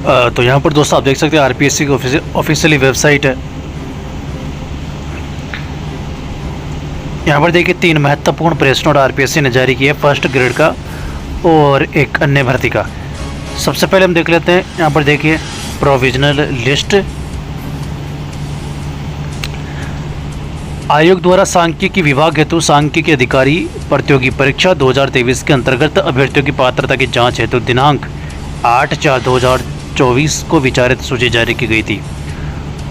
तो यहाँ पर दोस्तों आप देख सकते हैं आरपीएससी की ऑफिशियली वेबसाइट है। यहाँ पर देखिए 3 महत्वपूर्ण प्रेस नोट आरपीएससी ने जारी किए, फर्स्ट ग्रेड का और एक अन्य भर्ती का। सबसे पहले हम देख लेते हैं, यहाँ पर देखिए प्रोविजनल लिस्ट। आयोग द्वारा सांख्यिकी विभाग हेतु सांख्यिकी अधिकारी प्रतियोगी परीक्षा 2023 के अंतर्गत अभ्यर्थियों की पात्रता की जांच हेतु दिनांक 8/4/2024 को विचारित सूची जारी की गई थी।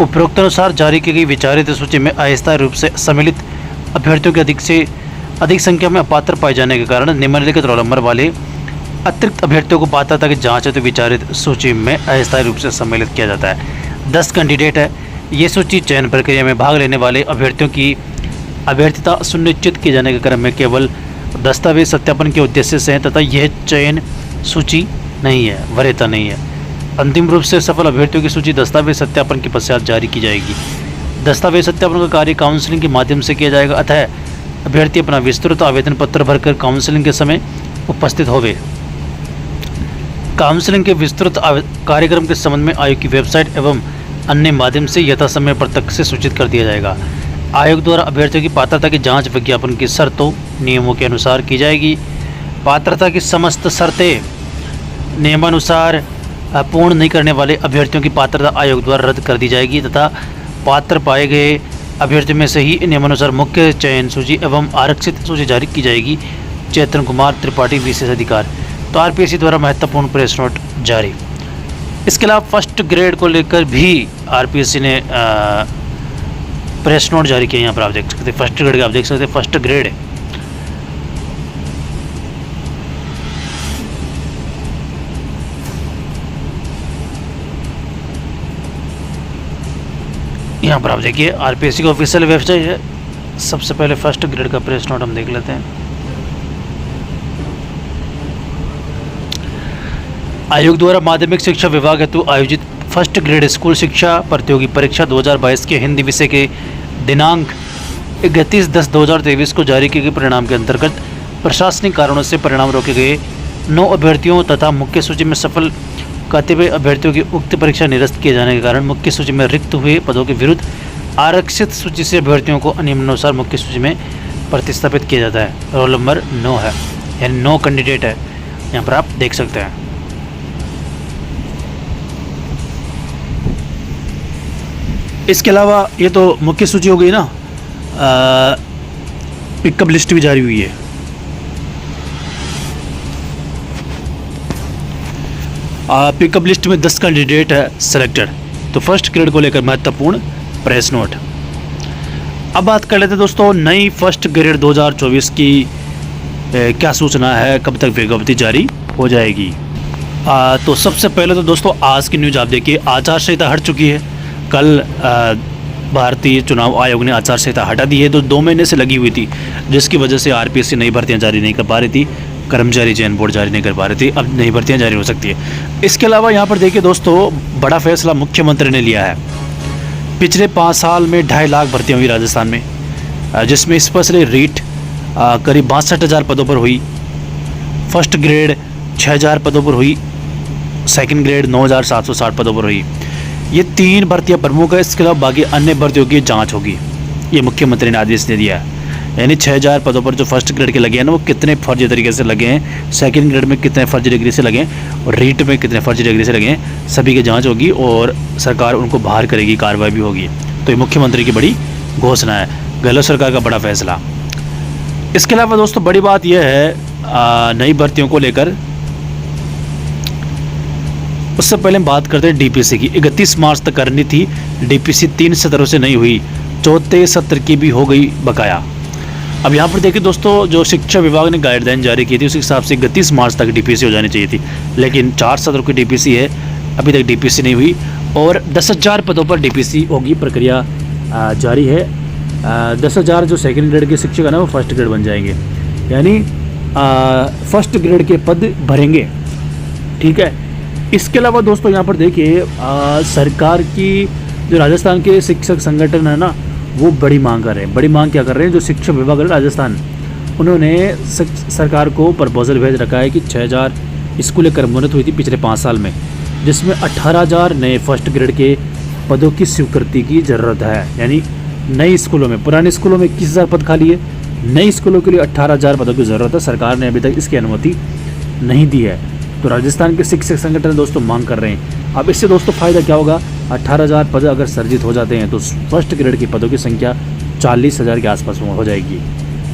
उपरोक्त अनुसार जारी की गई विचारित सूची में अस्थायी रूप से सम्मिलित अभ्यर्थियों की अधिक से अधिक संख्या में अपात्र पाए जाने के कारण निम्नलिखित रोल नंबर वाले अतिरिक्त अभ्यर्थियों को पात्रता की जांच हेतु विचारित सूची में अस्थायी रूप से सम्मिलित किया जाता है। 10 कैंडिडेट है। ये सूची चयन प्रक्रिया में भाग लेने वाले अभ्यर्थियों की अभ्यर्थता सुनिश्चित किए जाने के क्रम में केवल दस्तावेज सत्यापन के उद्देश्य से है तथा यह चयन सूची नहीं है, वरीयता नहीं है। अंतिम रूप से सफल अभ्यर्थियों की सूची दस्तावेज सत्यापन के पश्चात जारी की जाएगी। दस्तावेज सत्यापन का कार्य काउंसलिंग के माध्यम से किया जाएगा, अतः अभ्यर्थी अपना विस्तृत आवेदन पत्र भरकर काउंसलिंग के समय उपस्थित होवे। काउंसलिंग के विस्तृत कार्यक्रम के संबंध में आयोग की वेबसाइट एवं अन्य माध्यम से यथासमय प्रत्यक्ष से सूचित कर दिया जाएगा। आयोग द्वारा अभ्यर्थियों की पात्रता की जांच विज्ञापन की शर्तों नियमों के अनुसार की जाएगी। पात्रता की समस्त शर्तें नियमानुसार पूर्ण नहीं करने वाले अभ्यर्थियों की पात्रता आयोग द्वारा रद्द कर दी जाएगी तथा पात्र पाए गए अभ्यर्थियों में से ही नियमानुसार मुख्य चयन सूची एवं आरक्षित सूची जारी की जाएगी। चेतन कुमार त्रिपाठी, विशेष अधिकार। तो आरपीएससी द्वारा महत्वपूर्ण प्रेस नोट जारी। इसके अलावा फर्स्ट ग्रेड को लेकर भी आरपीएससी ने प्रेस नोट जारी किए। यहाँ पर आप देख सकते हैं फर्स्ट ग्रेड का, आप देख सकते हैं फर्स्ट ग्रेड यहाँ पर आप देखिए आरपीएससी की ऑफिशियल वेबसाइट है। सबसे पहले फर्स्ट ग्रेड का प्रेस नोट हम देख लेते हैं। आयोग द्वारा माध्यमिक शिक्षा विभाग हेतु आयोजित फर्स्ट ग्रेड स्कूल शिक्षा प्रतियोगी परीक्षा 2022 के हिंदी विषय के दिनांक 31/10/2023 को जारी किए गए परिणाम के अंतर्गत प्रशासनिक कारणों से परिणाम रोके गए 9 अभ्यर्थियों तथा मुख्य सूची में सफल कतिपय अभ्यर्थियों की उक्त परीक्षा निरस्त किए जाने के कारण मुख्य सूची में रिक्त हुए पदों के विरुद्ध आरक्षित सूची से अभ्यर्थियों को निम्नानुसार मुख्य सूची में प्रतिस्थापित किया जाता है। रोल नंबर 9 है, यानी 9 कैंडिडेट है। यहाँ पर आप देख सकते हैं। इसके अलावा ये तो मुख्य सूची हो गई ना, पिकअप लिस्ट भी जारी हुई है। पिकअप लिस्ट में 10 कैंडिडेट है सेलेक्टेड। तो फर्स्ट ग्रेड को लेकर महत्वपूर्ण प्रेस नोट। अब बात कर लेते हैं दोस्तों नई फर्स्ट ग्रेड 2024 की क्या सूचना है, कब तक विज्ञप्ति जारी हो जाएगी। तो सबसे पहले तो दोस्तों आज की न्यूज़ आप देखिए, आचार संहिता हट चुकी है। कल भारतीय चुनाव आयोग ने आचार संहिता हटा दी है, तो 2 महीने से लगी हुई थी, जिसकी वजह से आरपीएससी नई भर्तियां जारी नहीं कर पा रही थी, कर्मचारी चयन बोर्ड जारी नहीं कर पा रही थी। अब नई भर्तियां जारी हो सकती है। इसके अलावा यहाँ पर देखिए दोस्तों बड़ा फैसला मुख्यमंत्री ने लिया है। पिछले 5 साल में 2.5 लाख भर्तियाँ हुई राजस्थान में, जिसमें स्पेशली रीट करीब 62,000 पदों पर हुई, फर्स्ट ग्रेड 6,000 पदों पर हुई, सेकंड ग्रेड 9,760 पदों पर हुई। ये 3 भर्तियाँ प्रमुख है। इसके अलावा बाकी अन्य भर्तियों की जांच होगी, ये मुख्यमंत्री ने आदेश दे दिया है। यानी 6,000 पदों पर जो फर्स्ट ग्रेड के लगे हैं ना, वो कितने फर्जी तरीके से लगे हैं, सेकंड ग्रेड में कितने फर्जी डिग्री से लगे हैं और रीट में कितने फर्जी डिग्री से लगे हैं, सभी की जांच होगी और सरकार उनको बाहर करेगी, कार्रवाई भी होगी। तो ये मुख्यमंत्री की बड़ी घोषणा है, गहलोत सरकार का बड़ा फैसला। इसके अलावा दोस्तों बड़ी बात यह है नई भर्तियों को लेकर, उससे पहले हम बात करते हैं डीपीसी की। 31 मार्च तक करनी थी डीपीसी, 3 सत्रों से नहीं हुई, चौथे सत्र की भी हो गई बकाया। अब यहाँ पर देखिए दोस्तों जो शिक्षा विभाग ने गाइडलाइन जारी की थी उस हिसाब से 31 मार्च तक डीपीसी हो जानी चाहिए थी, लेकिन 4 सत्रों की डीपीसी है, अभी तक डीपीसी नहीं हुई और 10,000 पदों पर डीपीसी होगी, प्रक्रिया जारी है। 10,000 जो सेकंड ग्रेड के शिक्षक है ना वो फर्स्ट ग्रेड बन जाएंगे, यानी फर्स्ट ग्रेड के पद भरेंगे, ठीक है। इसके अलावा दोस्तों यहाँ पर देखिए सरकार की जो राजस्थान के शिक्षक संगठन है ना वो बड़ी मांग कर रहे हैं। बड़ी मांग क्या कर रहे हैं, जो शिक्षा विभाग है राजस्थान, उन्होंने सरकार को प्रपोजल भेज रखा है कि 6,000 स्कूलें क्रमोन्नत हुई थी पिछले 5 साल में, जिसमें 18,000 नए फर्स्ट ग्रेड के पदों की स्वीकृति की ज़रूरत है। यानी नई स्कूलों में, पुराने स्कूलों में 21,000 पद खाली है, नई स्कूलों के लिए 18,000 पदों की ज़रूरत है। सरकार ने अभी तक इसकी अनुमति नहीं दी है। तो राजस्थान के शिक्षक संगठन दोस्तों मांग कर रहे हैं। अब इससे दोस्तों फ़ायदा क्या होगा, 18,000 पद अगर सर्जित हो जाते हैं तो फर्स्ट ग्रेड के पदों की संख्या 40,000 के आसपास हो जाएगी।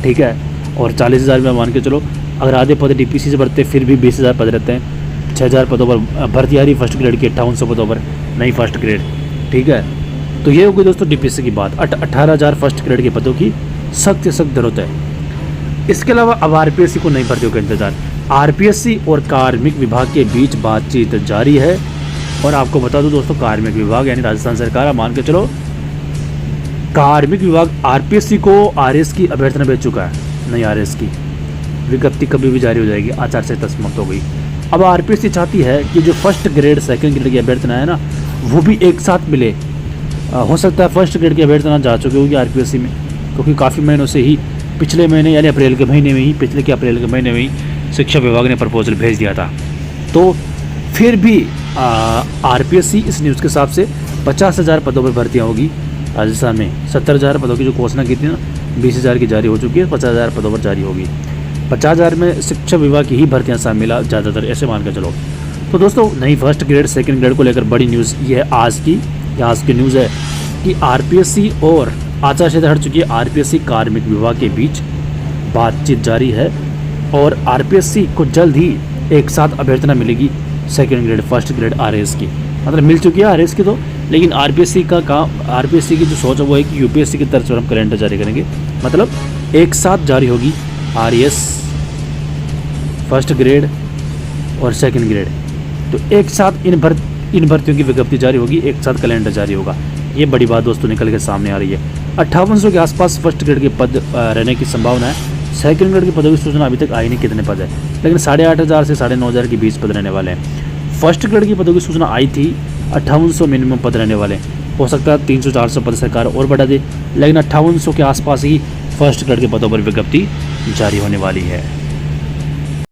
ठीक है, और 40,000 में मान के चलो अगर आधे पद डीपीसी से भरते फिर भी 20,000 पद रहते हैं। 6,000 पदों पर भर्ती आ रही फर्स्ट ग्रेड की, 5800 पदों पर नई फर्स्ट ग्रेड। ठीक है, तो ये होगी दोस्तों डीपीसी की बात। 18,000 फर्स्ट ग्रेड के पदों की सख्त से सख्त जरूरत है। इसके अलावा अब आरपीएससी को नई भर्तियों का इंतजार। आरपीएससी और कार्मिक विभाग के बीच बातचीत जारी है। और आपको बता दूं दोस्तों, कार्मिक विभाग यानी राजस्थान सरकार, मान के चलो कार्मिक विभाग आरपीएससी को आरएस की अभ्यर्थना भेज चुका है। नई आरएस की विज्ञप्ति कभी भी जारी हो जाएगी, आचार संहिता समाप्त हो गई। अब आरपीएससी चाहती है कि जो फर्स्ट ग्रेड सेकंड ग्रेड की अभ्यर्थना है ना, वो भी एक साथ मिले। हो सकता है फर्स्ट ग्रेड की अभ्यर्थना जा चुकी होगी आरपीएससी में, क्योंकि काफ़ी महीनों से ही, पिछले महीने यानी अप्रैल के महीने में ही, पिछले के अप्रैल के महीने में ही शिक्षा विभाग ने प्रपोजल भेज दिया था। तो फिर भी आरपीएससी इस न्यूज़ के हिसाब से 50,000 पदों पर भर्तियाँ होगी राजस्थान में। 70,000 पदों की जो घोषणा की थी ना, 20,000 की जारी हो चुकी है, 50,000 पदों पर जारी होगी। 50,000 में शिक्षा विभाग की ही भर्तियाँ शामिल ज़्यादातर, ऐसे मान के चलो। तो दोस्तों नई फर्स्ट ग्रेड सेकंड ग्रेड को लेकर बड़ी न्यूज़ ये है आज की न्यूज़ है कि आरपीएससी और आचार संहिता हट चुकी है। आरपीएससी कार्मिक विभाग के बीच बातचीत जारी है और आरपीएससी को जल्द ही एक साथ अभ्यर्थना मिलेगी second grade first grade RS की। मतलब मिल चुकी है आरएस की तो, लेकिन आरपीएससी का काम, आरपीएससी की जो सोच है वो है कि यूपीएससी की तरफ से हम कैलेंडर जारी करेंगे। मतलब एक साथ जारी होगी आरएस फर्स्ट ग्रेड और सेकंड ग्रेड। तो एक साथ इन भर्तियों की विज्ञप्ति जारी होगी, एक साथ कैलेंडर जारी होगा। ये बड़ी बात दोस्तों निकल के सामने आ रही है। 5800 के आसपास फर्स्ट ग्रेड के पद रहने की संभावना है। सेकंड ग्रेड के पदों की सूचना अभी तक आई नहीं कितने पद है, लेकिन 8,500 से 9,500 के बीच पद रहने वाले हैं। फर्स्ट ग्रेड की पदों की सूचना आई थी, 5800 मिनिमम पद रहने वाले हैं। हो सकता है 300-400 पद सरकार और बढ़ा दे, लेकिन 5800 के आसपास ही फर्स्ट ग्रेड के पदों पर विज्ञप्ति जारी होने वाली है।